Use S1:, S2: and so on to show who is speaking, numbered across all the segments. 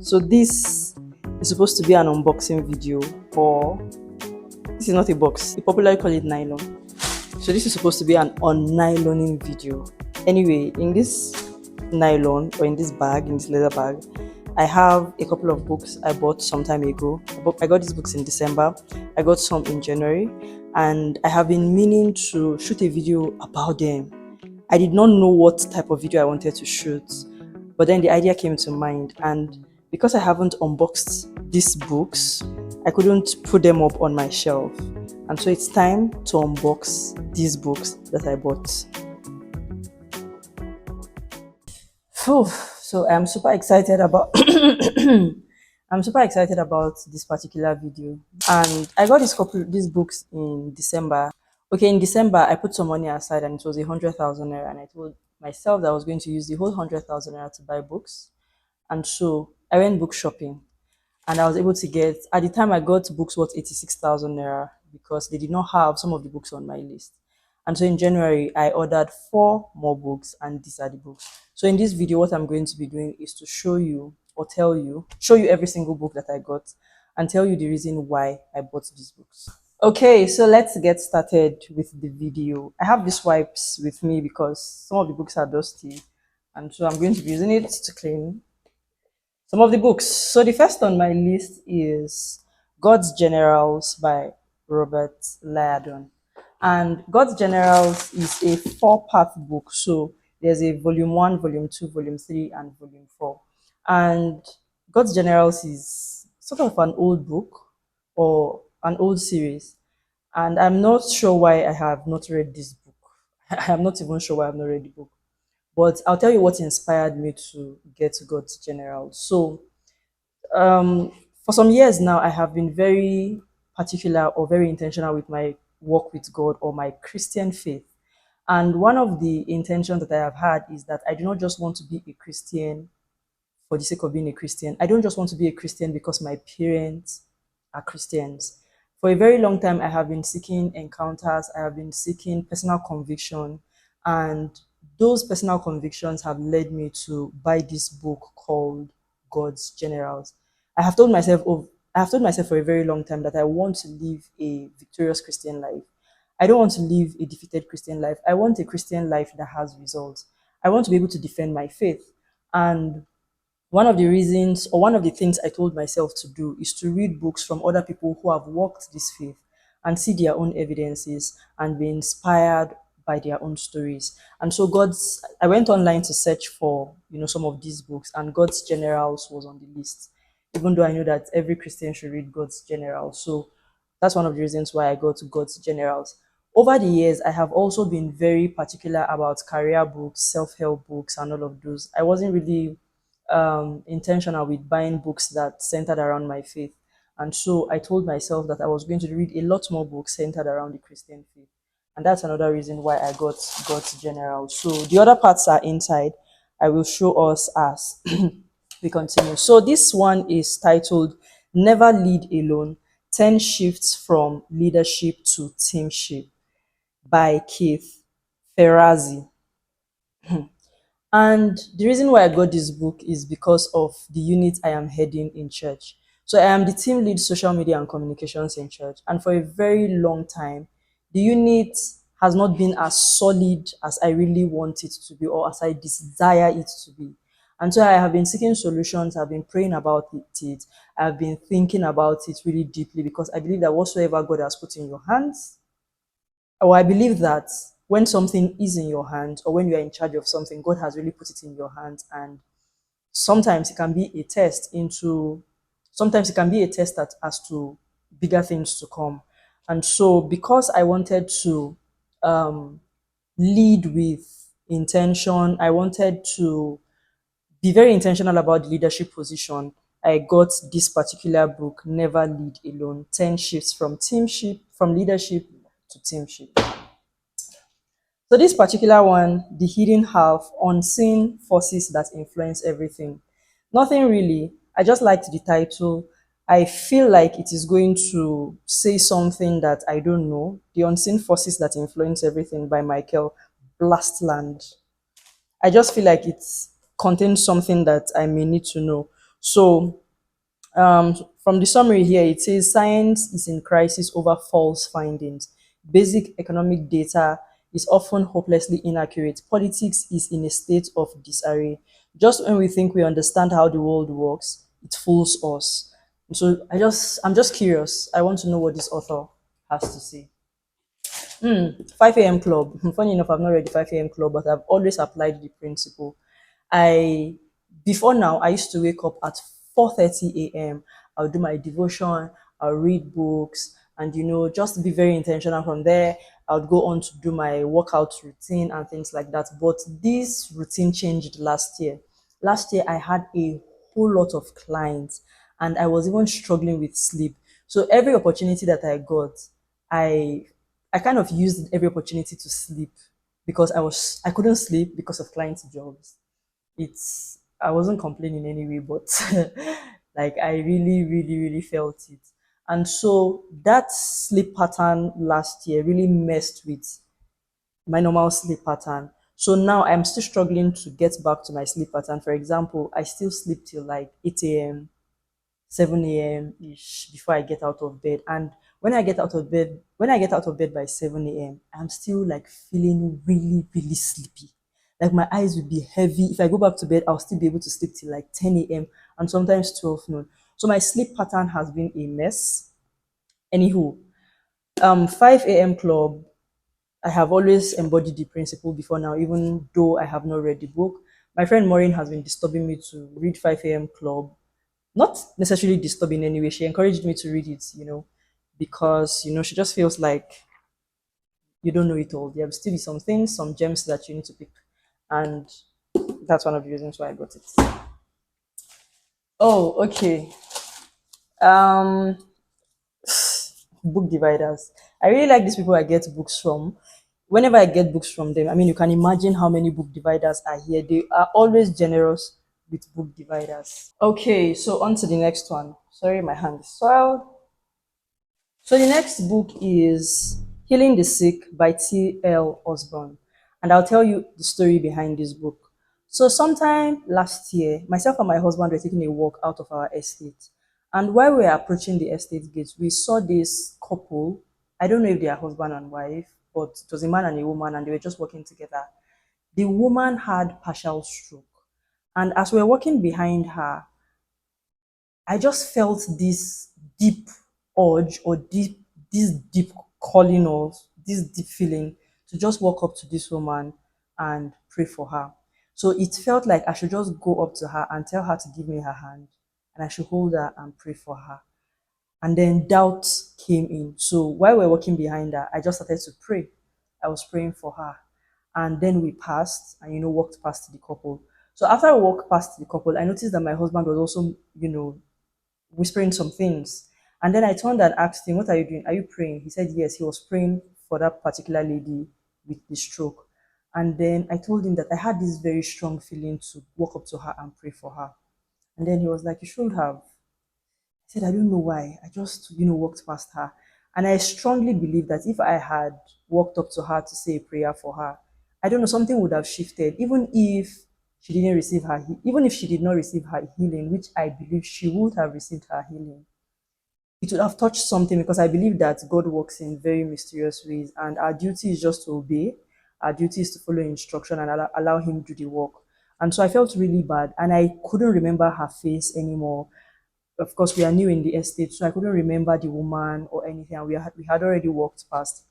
S1: So this is supposed to be an unboxing video, or this is not a box. We popularly call it nylon. So this is supposed to be an unnyloning video. Anyway, in this nylon, or in this bag, in this leather bag, I have a couple of books I bought some time ago. I got these books in December. I got some in January, and I have been meaning to shoot a video about them. I did not know what type of video I wanted to shoot, but then the idea came to mind, and because I haven't unboxed these books, I couldn't put them up on my shelf. And so it's time to unbox these books that I bought. Phew. So I'm super excited about I'm super excited about this particular video. And I got these books in December. Okay, in December I put some money aside, and it was 100,000 naira, and I told myself that I was going to use the whole 100,000 naira to buy books. And so I went book shopping, and I was able to get, at the time I got books worth 86,000 naira, because they did not have some of the books on my list. And so in January, I ordered 4 more books, and these are the books. So in this video, what I'm going to be doing is to show you, or show you every single book that I got, and tell you the reason why I bought these books. Okay, so let's get started with the video. I have these wipes with me because some of the books are dusty, and so I'm going to be using it to clean some of the books. So the first on my list is God's Generals by Robert Liardon. And God's Generals is a 4-part book. So there's a volume 1, volume 2, volume 3, and volume 4. And God's Generals is sort of an old book, or an old series. And I'm not sure why I have not read this book. I'm not even sure why I've not read the book. But I'll tell you what inspired me to get God's General. So for some years now, I have been very particular or very intentional with my walk with God, or my Christian faith. And one of the intentions that I have had is that I do not just want to be a Christian for the sake of being a Christian. I don't just want to be a Christian because my parents are Christians. For a very long time, I have been seeking encounters, I have been seeking personal conviction, and those personal convictions have led me to buy this book called God's Generals. I have told myself, I have told myself for a very long time that I want to live a victorious Christian life. I don't want to live a defeated Christian life. I want a Christian life that has results. I want to be able to defend my faith. And one of the reasons, or one of the things I told myself to do, is to read books from other people who have walked this faith and see their own evidences and be inspired by their own stories. And so I went online to search for, some of these books, and God's Generals was on the list, even though I know that every Christian should read God's Generals. So that's one of the reasons why I got God's Generals. Over the years, I have also been very particular about career books, self-help books, and all of those. I wasn't really intentional with buying books that centered around my faith. And so I told myself that I was going to read a lot more books centered around the Christian faith. And that's another reason why I got God's General. So the other parts are inside. I will show us as we continue. So this one is titled Never Lead Alone, 10 Shifts from Leadership to Teamship by Keith Ferrazzi. And the reason why I got this book is because of the unit I am heading in church. So I am the team lead social media and communications in church. And for a very long time, the unit has not been as solid as I really want it to be, or as I desire it to be. And so I have been seeking solutions. I've been praying about it. I've been thinking about it really deeply, because I believe that whatsoever God has put in your hands, or I believe that when something is in your hands, or when you are in charge of something, God has really put it in your hands. And sometimes it can be a test as to bigger things to come. And so because I wanted to lead with intention, I wanted to be very intentional about the leadership position, I got this particular book, Never Lead Alone, 10 Shifts from Leadership to Teamship. So this particular one, The Hidden Half, Unseen Forces That Influence Everything. Nothing really. I just liked the title. I feel like it is going to say something that I don't know. The Unseen Forces That Influence Everything by Michael Blastland. I just feel like it contains something that I may need to know. So from the summary here, it says science is in crisis over false findings. Basic economic data is often hopelessly inaccurate. Politics is in a state of disarray. Just when we think we understand how the world works, it fools us. So I'm just curious. I want to know what this author has to say. 5 a.m. club. Funny enough, I've not read the 5 a.m. club, but I've always applied the principle. I Before now, I used to wake up at 4:30 a.m. I'll do my devotion, I'll read books, and just be very intentional from there. I would go on to do my workout routine and things like that. But this routine changed last year. Last year, I had a whole lot of clients, and I was even struggling with sleep. So every opportunity that I got, I I kind of used every opportunity to sleep because I couldn't sleep because of client jobs. I wasn't complaining anyway, but like I really, really, really felt it. And so that sleep pattern last year really messed with my normal sleep pattern. So now I'm still struggling to get back to my sleep pattern. For example, I still sleep till like 8 a.m., 7 a.m. ish before I get out of bed. And when I get out of bed by 7 a.m., I'm still like feeling really, really sleepy. Like my eyes will be heavy. If I go back to bed, I'll still be able to sleep till like 10 a.m. and sometimes 12 noon. So my sleep pattern has been a mess. Anywho, 5 a.m. club, I have always embodied the principle before now, even though I have not read the book. My friend Maureen has been disturbing me to read 5 a.m. club, not necessarily disturbing anyway. She encouraged me to read it, because she just feels like you don't know it all. There will still be some things, some gems that you need to pick, and that's one of the reasons why I got it. Oh, okay. Um, book dividers. I really like these people I get books from. Whenever I get books from them, I mean, you can imagine how many book dividers are here. They are always generous with book dividers. Okay, so on to the next one. Sorry, my hand is soiled. So the next book is Healing the Sick by T.L. Osborne. And I'll tell you the story behind this book. So sometime last year, myself and my husband were taking a walk out of our estate. And while we were approaching the estate gates, we saw this couple. I don't know if they are husband and wife, but it was a man and a woman, and they were just walking together. The woman had partial stroke. And as we were walking behind her, I just felt this deep urge or this deep calling or this deep feeling to just walk up to this woman and pray for her. So it felt like I should just go up to her and tell her to give me her hand, and I should hold her and pray for her. And then doubt came in. So while we were walking behind her, I just started to pray. I was praying for her. And then we passed and, walked past the couple. So after I walked past the couple, I noticed that my husband was also, whispering some things. And then I turned and asked him, "What are you doing? Are you praying?" He said, "Yes." He was praying for that particular lady with the stroke. And then I told him that I had this very strong feeling to walk up to her and pray for her. And then he was like, "You should have." I said, "I don't know why. I just, walked past her." And I strongly believe that if I had walked up to her to say a prayer for her, I don't know, something would have shifted. Even if she did not receive her healing, which I believe she would have received her healing, it would have touched something, because I believe that God works in very mysterious ways, and our duty is just to obey. Our duty is to follow instruction and allow Him do the work. And so I felt really bad, and I couldn't remember her face anymore. Of course, we are new in the estate, so I couldn't remember the woman or anything. And we had already walked past,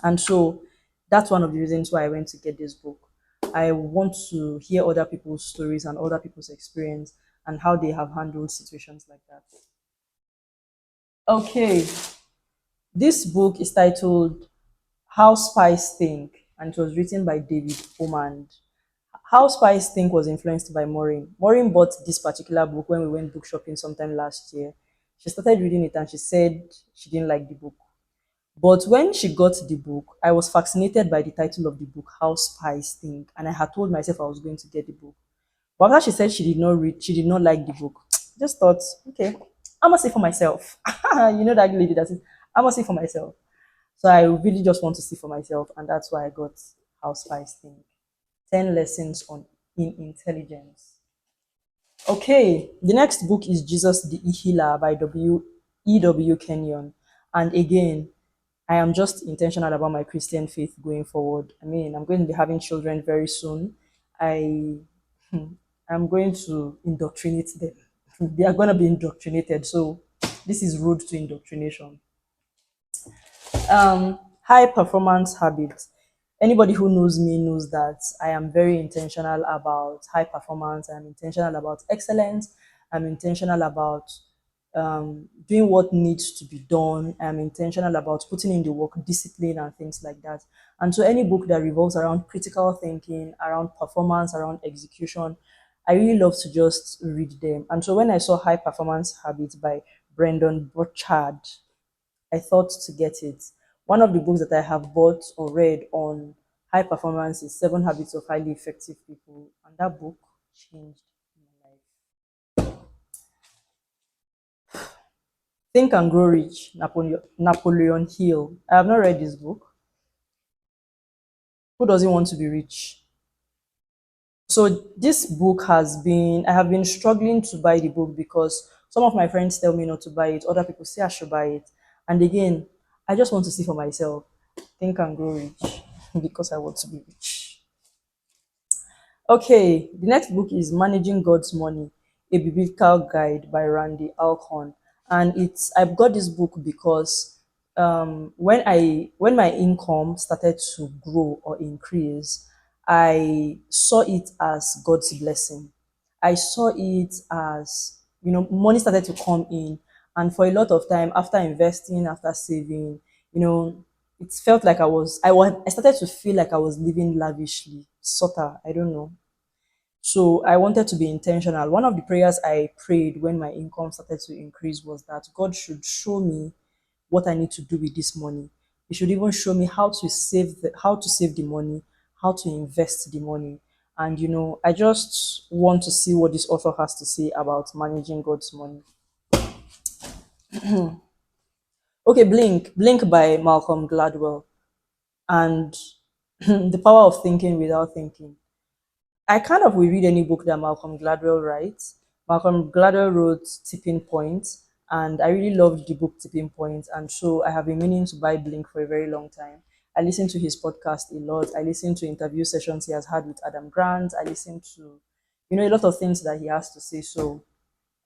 S1: and so that's one of the reasons why I went to get this book. I want to hear other people's stories and other people's experience and how they have handled situations like that. Okay, this book is titled How Spies Think, and it was written by David Omand. How Spies Think was influenced by Maureen. Maureen bought this particular book when we went book shopping sometime last year. She started reading it and she said she didn't like the book. But when she got the book, I was fascinated by the title of the book, How Spies Think, and I had told myself I was going to get the book. But after she said she did not like the book, just thought, okay, I must see for myself. That lady that says, I must see for myself. So I really just want to see for myself, and that's why I got How Spies Think. 10 lessons on in intelligence. Okay, the next book is Jesus the Healer by W. Kenyon. And again, I am just intentional about my Christian faith going forward. I mean, I'm going to be having children very soon. I I'm going to indoctrinate them. They are going to be indoctrinated. So this is road to indoctrination. High performance habits. Anybody who knows me knows that I am very intentional about high performance. I'm intentional about excellence. I'm intentional about doing what needs to be done. I'm intentional about putting in the work, discipline, and things like that. And so, any book that revolves around critical thinking, around performance, around execution, I really love to just read them. And so, when I saw High Performance Habits by Brendan Burchard, I thought to get it. One of the books that I have bought or read on high performance is Seven Habits of Highly Effective People, and that book changed my life. Think and Grow Rich, Napoleon Hill. I have not read this book. Who doesn't want to be rich? So this book I have been struggling to buy the book because some of my friends tell me not to buy it, other people say I should buy it. And again, I just want to see for myself. Think and Grow Rich because I want to be rich. Okay, the next book is Managing God's Money, a Biblical Guide by Randy Alcorn. And I've got this book because when my income started to grow or increase, I saw it as God's blessing. I saw it as, money started to come in. And for a lot of time, after investing, after saving, you know, it felt like I started to feel like I was living lavishly, sort of, I don't know. So I wanted to be intentional. One of the prayers I prayed when my income started to increase was that God should show me what I need to do with this money. He should even show me how to save the money, how to invest the money. And I just want to see what this author has to say about managing God's money. Okay, Blink by Malcolm Gladwell, and The Power of Thinking Without Thinking. I kind of will read any book that Malcolm Gladwell writes. Malcolm Gladwell wrote Tipping Point, and I really loved the book Tipping Point, and so I have been meaning to buy Blink for a very long time. I listen to his podcast a lot. I listen to interview sessions he has had with Adam Grant. I listen to, a lot of things that he has to say. So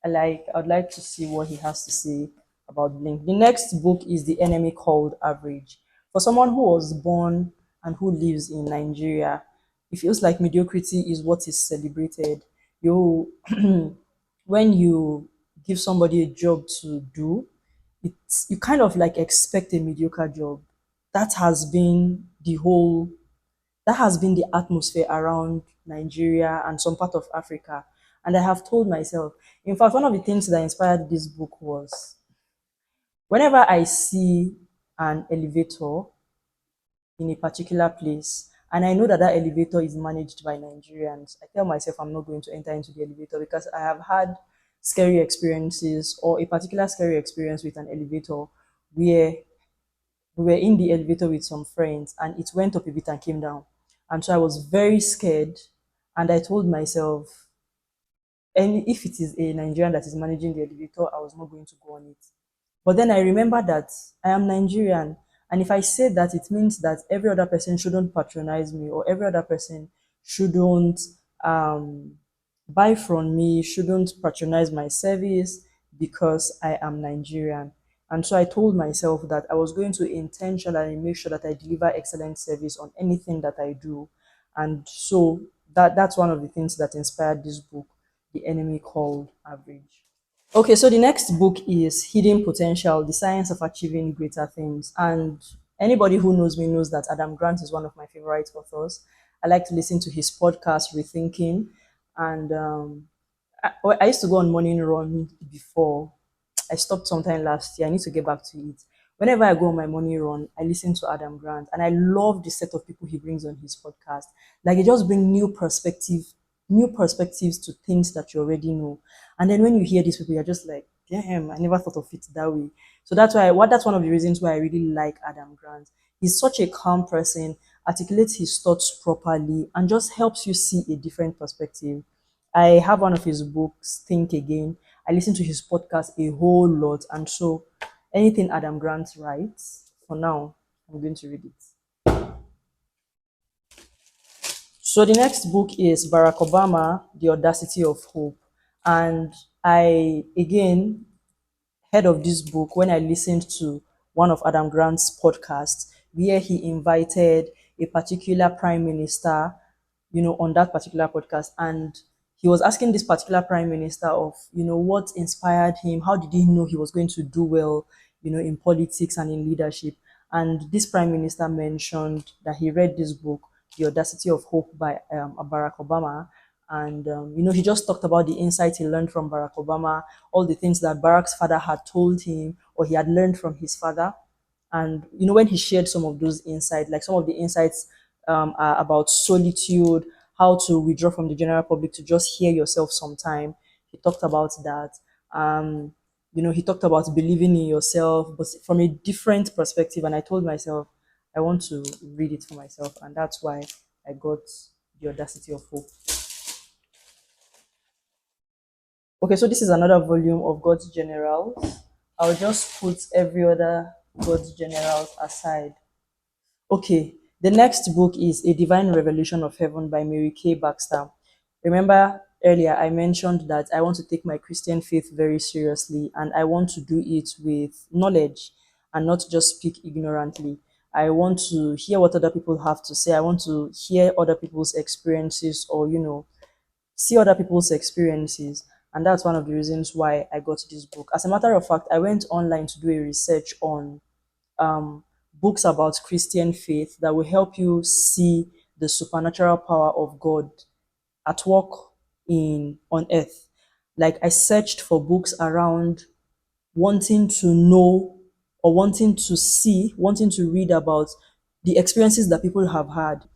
S1: I'd like to see what he has to say about Blink. The next book is The Enemy Called Average. For someone who was born and who lives in Nigeria, it feels like mediocrity is what is celebrated. You when you give somebody a job to do, you kind of like expect a mediocre job. That has been the atmosphere around Nigeria and some part of Africa. And I have told myself, in fact, one of the things that inspired this book was whenever I see an elevator in a particular place, and I know that that elevator is managed by Nigerians, I tell myself I'm not going to enter into the elevator because I have had scary experiences or a particular scary experience with an elevator where we were in the elevator with some friends and it went up a bit and came down. And so I was very scared. And I told myself, and if it is a Nigerian that is managing the elevator, I was not going to go on it. But then I remember that I am Nigerian. And if I say that, it means that every other person shouldn't patronize me or every other person shouldn't um, buy from me, shouldn't patronize my service because I am Nigerian. And so I told myself that I was going to intentionally make sure that I deliver excellent service on anything that I do. And so that's one of the things that inspired this book, The Enemy Called Average. Okay, so the next book is Hidden Potential, The Science of Achieving Greater Things. And anybody who knows me knows that Adam Grant is one of my favorite authors. I like to listen to his podcast, Rethinking. And I used to go on morning run before. I stopped sometime last year. I need to get back to it. Whenever I go on my morning run, I listen to Adam Grant and I love the set of people he brings on his podcast. Like, he just bring new perspectives to things that you already know. And then when you hear these people, you're just like, damn, I never thought of it that way. So that's one of the reasons why I really like Adam Grant. He's such a calm person, articulates his thoughts properly, and just helps you see a different perspective. I have one of his books, Think Again. I listen to his podcast a whole lot. And so anything Adam Grant writes, for now, I'm going to read it. So the next book is Barack Obama, The Audacity of Hope. And I, again, heard of this book when I listened to one of Adam Grant's podcasts where he invited a particular prime minister, on that particular podcast. And he was asking this particular prime minister of, what inspired him? How did he know he was going to do well, in politics and in leadership? And this prime minister mentioned that he read this book, The Audacity of Hope by Barack Obama. And, he just talked about the insight he learned from Barack Obama, all the things that Barack's father had told him or he had learned from his father. And, when he shared some of those insights, like some of the insights are about solitude, how to withdraw from the general public to just hear yourself sometime. He talked about that. Um, he talked about believing in yourself, but from a different perspective. And I told myself, I want to read it for myself. And that's why I got The Audacity of Hope. Okay, so this is another volume of God's Generals. I'll just put every other God's Generals aside. Okay, the next book is A Divine Revelation of Heaven by Mary Kay Baxter. Remember earlier I mentioned that I want to take my Christian faith very seriously and I want to do it with knowledge and not just speak ignorantly. I want to hear what other people have to say. I want to hear other people's experiences or, see other people's experiences. And that's one of the reasons why I got this book. As a matter of fact, I went online to do a research on books about Christian faith that will help you see the supernatural power of God at work in on earth. Like I searched for books around wanting to know or wanting to see, wanting to read about the experiences that people have had,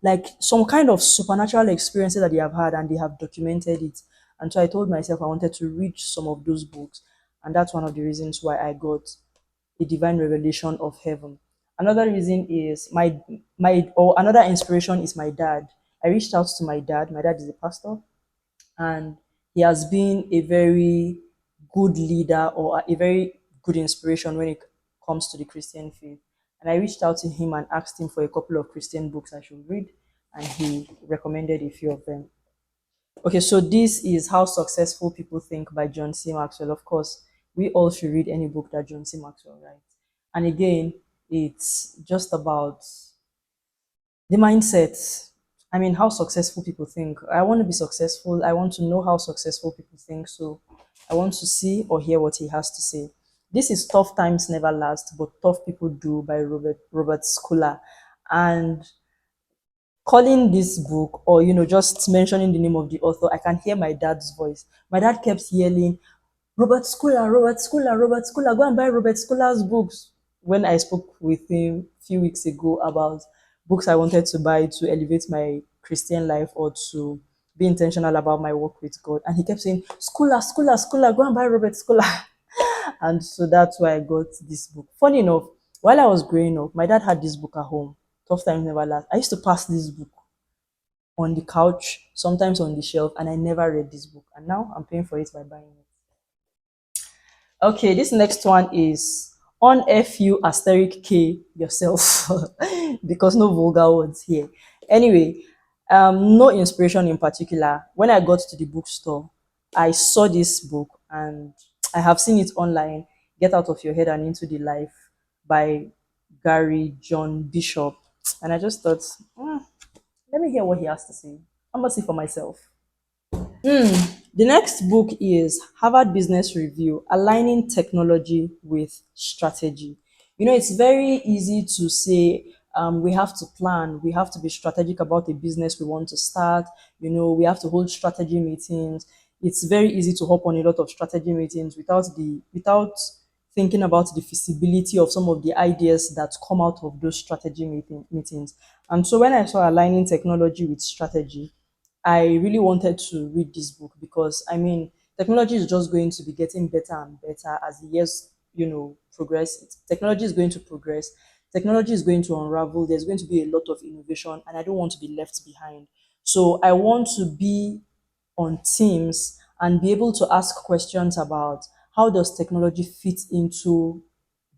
S1: like some kind of supernatural experiences that they have had and they have documented it. And so I told myself I wanted to read some of those books. And that's one of the reasons why I got A Divine Revelation of Heaven. Another reason is or another inspiration is my dad. I reached out to my dad. My dad is a pastor and he has been a very good leader or a very good inspiration when it comes to the Christian faith. And I reached out to him and asked him for a couple of Christian books I should read, and he recommended a few of them. Okay, so this is How Successful People Think by John C. Maxwell. Of course, we all should read any book that John C. Maxwell writes. And again, it's just about the mindset. I mean, how successful people think. I want to be successful. I want to know how successful people think. So I want to see or hear what he has to say. This is Tough Times Never Last, but Tough People Do by Robert Schuller. And calling this book or just mentioning the name of the author, I can hear my dad's voice. My dad kept yelling, Robert Schuller, Robert Schuller, Robert Schuller, go and buy Robert Schuller's books. When I spoke with him a few weeks ago about books I wanted to buy to elevate my Christian life or to be intentional about my work with God, and he kept saying, Schuller, Schuller, Schuller, go and buy Robert Schuller. And so that's why I got this book. Funny enough, while I was growing up, my dad had this book at home, Tough Times Never Last. I used to pass this book on the couch, sometimes on the shelf, and I never read this book. And now I'm paying for it by buying it. Okay, this next one is on FU asterisk K yourself because no vulgar words here. Anyway, no inspiration in particular. When I got to the bookstore, I saw this book and I have seen it online. Get Out of Your Head and Into the Life by Gary John Bishop. And I just thought, let me hear what he has to say. I'm gonna see for myself. The next book is Harvard Business Review, Aligning Technology with Strategy. It's very easy to say we have to plan, we have to be strategic about the business we want to start, we have to hold strategy meetings. It's very easy to hop on a lot of strategy meetings without thinking about the feasibility of some of the ideas that come out of those strategy meetings. And so when I saw Aligning Technology with Strategy, I really wanted to read this book because I mean, technology is just going to be getting better and better as the years, progress. Technology is going to progress. Technology is going to unravel. There's going to be a lot of innovation, and I don't want to be left behind. So I want to be on teams and be able to ask questions about how does technology fit into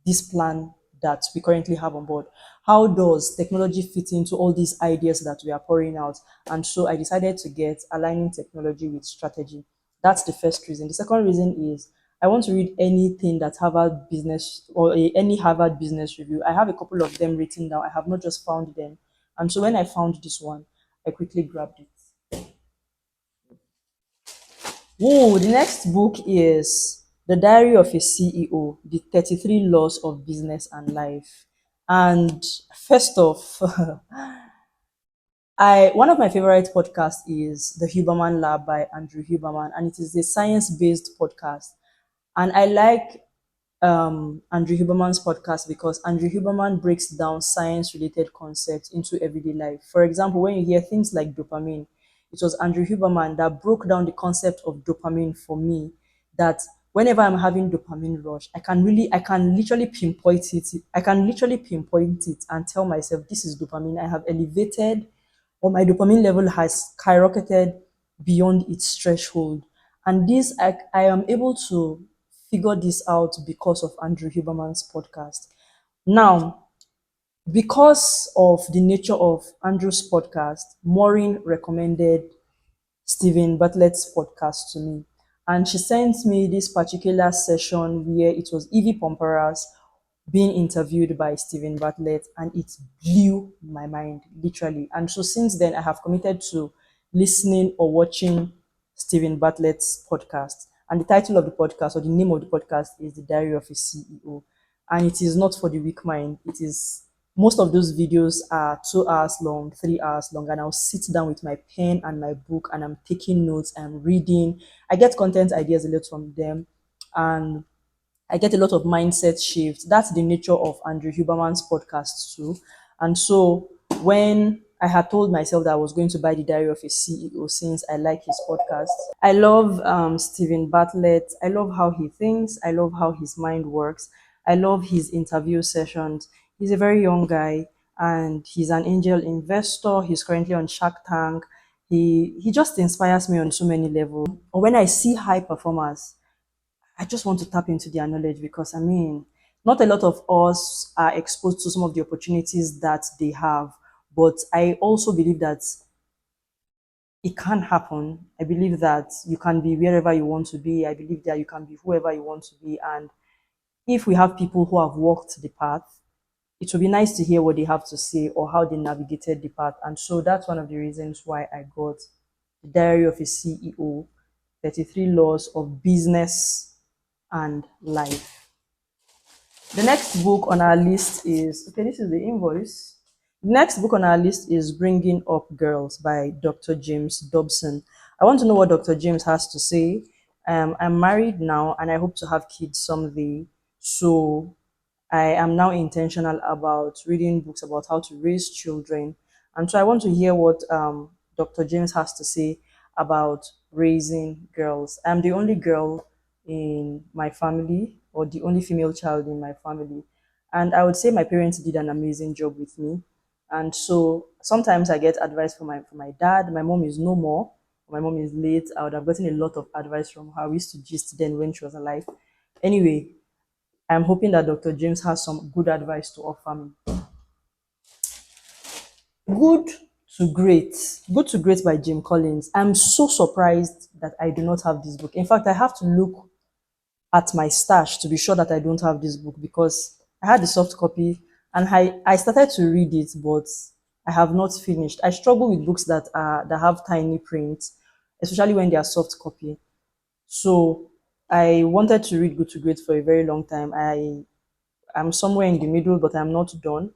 S1: this plan that we currently have on board? How does technology fit into all these ideas that we are pouring out? And so I decided to get aligning technology with strategy. That's the first reason. The second reason is I want to read anything that Harvard Business or any Harvard Business Review. I have a couple of them written down. I have not just found them. And so when I found this one, I quickly grabbed it. Oh, the next book is The Diary of a CEO, The 33 Laws of Business and Life. And first off, I one of my favorite podcasts is The Huberman Lab by Andrew Huberman, and it is a science-based podcast. And I like Andrew Huberman's podcast because Andrew Huberman breaks down science-related concepts into everyday life. For example, when you hear things like dopamine, it was Andrew Huberman that broke down the concept of dopamine for me. That whenever I'm having dopamine rush, I can literally pinpoint it. I can literally pinpoint it and tell myself, this is dopamine. I have elevated, or my dopamine level has skyrocketed beyond its threshold. And this, I am able to figure this out because of Andrew Huberman's podcast. Now, because of the nature of Andrew's podcast, Maureen recommended Stephen Bartlett's podcast to me. And she sent me this particular session where it was Evie Pomparas being interviewed by Stephen Bartlett, and it blew my mind, literally. And so since then, I have committed to listening or watching Stephen Bartlett's podcast. And the title of the podcast, or the name of the podcast, is The Diary of a CEO. And it is not for the weak mind. It is, most of those videos are 2 hours long, 3 hours long, and I'll sit down with my pen and my book and I'm taking notes, I'm reading. I get content ideas a lot from them, and I get a lot of mindset shifts. That's the nature of Andrew Huberman's podcast too. And so when I had told myself that I was going to buy The Diary of a CEO since I like his podcast, I love Stephen Bartlett. I love how he thinks. I love how his mind works. I love his interview sessions. He's a very young guy and he's an angel investor. He's currently on Shark Tank. He just inspires me on so many levels. Or when I see high performers, I just want to tap into their knowledge because I mean, not a lot of us are exposed to some of the opportunities that they have. But I also believe that it can happen. I believe that you can be wherever you want to be. I believe that you can be whoever you want to be. And if we have people who have walked the path, it would be nice to hear what they have to say or how they navigated the path. And so that's one of the reasons why I got The Diary of a CEO, 33 Laws of Business and Life. The next book on our list is, okay, this is the invoice. The next book on our list is Bringing Up Girls by Dr. James Dobson. I want to know what Dr. James has to say. I'm married now and I hope to have kids someday. So I am now intentional about reading books about how to raise children. And so I want to hear what Dr. James has to say about raising girls. I'm the only girl in my family, or the only female child in my family. And I would say my parents did an amazing job with me. And so sometimes I get advice from my dad. My mom is no more. My mom is late. I would have gotten a lot of advice from her. We used to gist then when she was alive. Anyway, I'm hoping that Dr. James has some good advice to offer me. Good to Great. Good to Great by Jim Collins. I'm so surprised that I do not have this book. In fact, I have to look at my stash to be sure that I don't have this book because I had the soft copy and I started to read it, but I have not finished. I struggle with books that have tiny print, especially when they are soft copy. So I wanted to read Good to Great for a very long time. I'm somewhere in the middle, but I'm not done.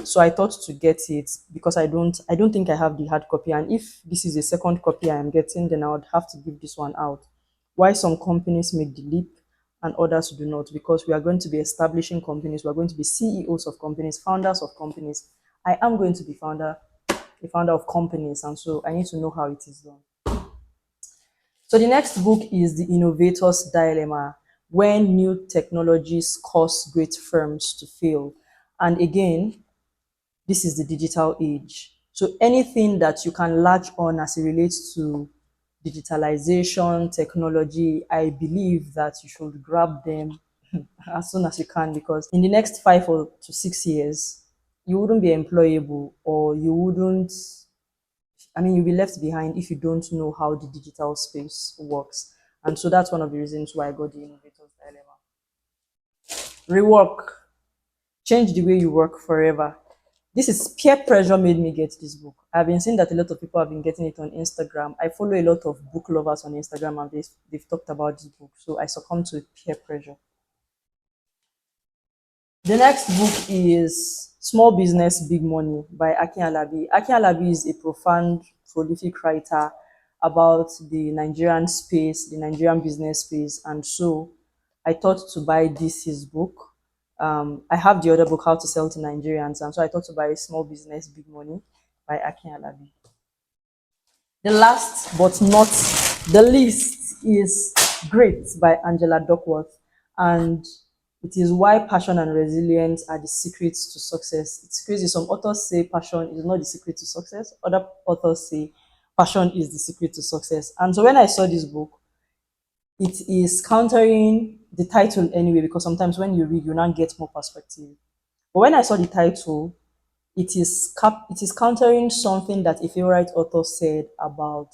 S1: So I thought to get it because I don't think I have the hard copy. And if this is a second copy I am getting, then I would have to give this one out. Why some companies make the leap and others do not? Because we are going to be establishing companies, we are going to be CEOs of companies, founders of companies. I am going to be a founder of companies, and so I need to know how it is done. So the next book is The Innovator's Dilemma: When New Technologies Cause Great Firms to Fail. And again, this is the digital age. So anything that you can latch on as it relates to digitalization, technology, I believe that you should grab them as soon as you can, because in the next 5 or to 6 years, you wouldn't be employable, or you wouldn't, I mean, you'll be left behind if you don't know how the digital space works. And so that's one of the reasons why I got the Innovator's Dilemma. Rework. Change the way you work forever. This is peer pressure made me get this book. I've been seeing that a lot of people have been getting it on Instagram. I follow a lot of book lovers on Instagram, and they've talked about this book. So I succumbed to peer pressure. The next book is Small Business, Big Money by Akin Alabi. Akin Alabi is a profound, prolific writer about the Nigerian space, the Nigerian business space. And so I thought to buy his book. I have the other book, How to Sell to Nigerians. And so I thought to buy Small Business, Big Money by Akin Alabi. The last but not the least is Great by Angela Duckworth. And it is why passion and resilience are the secrets to success. It's crazy. Some authors say passion is not the secret to success. Other authors say passion is the secret to success. And so when I saw this book, it is countering the title anyway, because sometimes when you read, you now get more perspective. But when I saw the title, it is countering something that a favorite author said about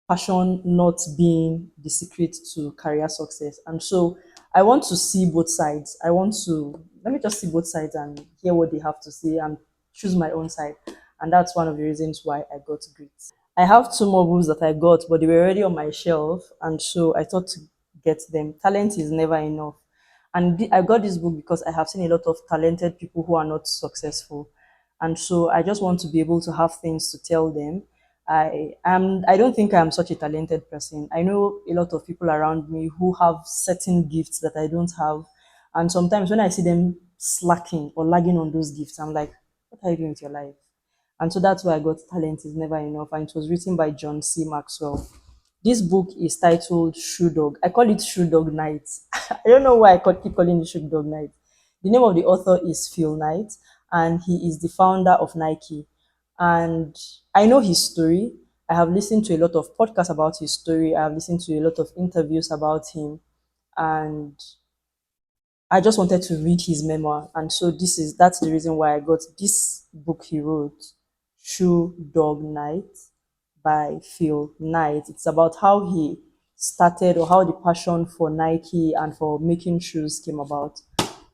S1: passion not being the secret to career success. And so I want to see both sides. Let me just see both sides and hear what they have to say and choose my own side. And that's one of the reasons why I got Grit. I have two more books that I got, but they were already on my shelf. And so I thought to get them. Talent is never enough. And I got this book because I have seen a lot of talented people who are not successful. And so I just want to be able to have things to tell them. I don't think I'm such a talented person. I know a lot of people around me who have certain gifts that I don't have. And sometimes when I see them slacking or lagging on those gifts, I'm like, what are you doing with your life? And so that's why I got Talent is Never Enough. And it was written by John C. Maxwell. This book is titled Shoe Dog. I call it Shoe Dog Night. I don't know why keep calling it Shoe Dog Night. The name of the author is Phil Knight, and he is the founder of Nike. And I know his story. I have listened to a lot of podcasts about his story. I have listened to a lot of interviews about him. And I just wanted to read his memoir. And so that's the reason why I got this book he wrote, Shoe Dog Night by Phil Knight. It's about how he started, or how the passion for Nike and for making shoes came about.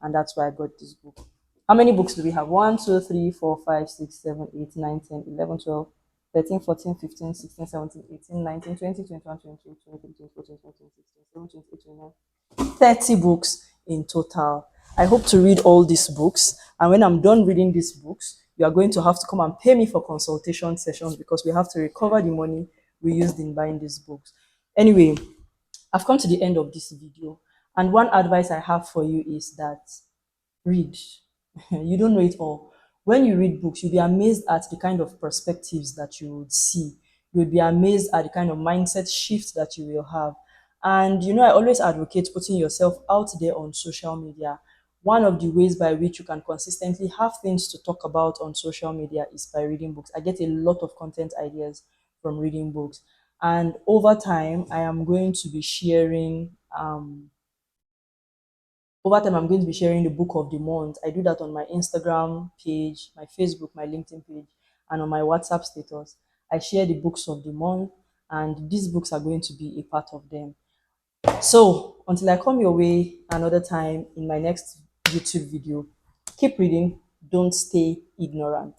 S1: And that's why I got this book. How many books do we have? 1, 2, 3, 4, 5, 6, 7, 8, 9, 10, 11, 12, 13, 14, 15, 16, 17, 18, 19, 20, 21, 22, 23, 24, 25, 26, 27, 28, 29, 30 books in total. I hope to read all these books. And when I'm done reading these books, you are going to have to come and pay me for consultation sessions, because we have to recover the money we used in buying these books. Anyway, I've come to the end of this video. And one advice I have for you is that read. You don't know it all. When you read books, you'll be amazed at the kind of perspectives that you would see. You'll be amazed at the kind of mindset shift that you will have. And I always advocate putting yourself out there on social media. One of the ways by which you can consistently have things to talk about on social media is by reading books. I get a lot of content ideas from reading books. And over time, I'm going to be sharing the book of the month. I do that on my Instagram page, my Facebook, my LinkedIn page, and on my WhatsApp status. I share the books of the month, and these books are going to be a part of them. So until I come your way another time in my next YouTube video, keep reading, don't stay ignorant.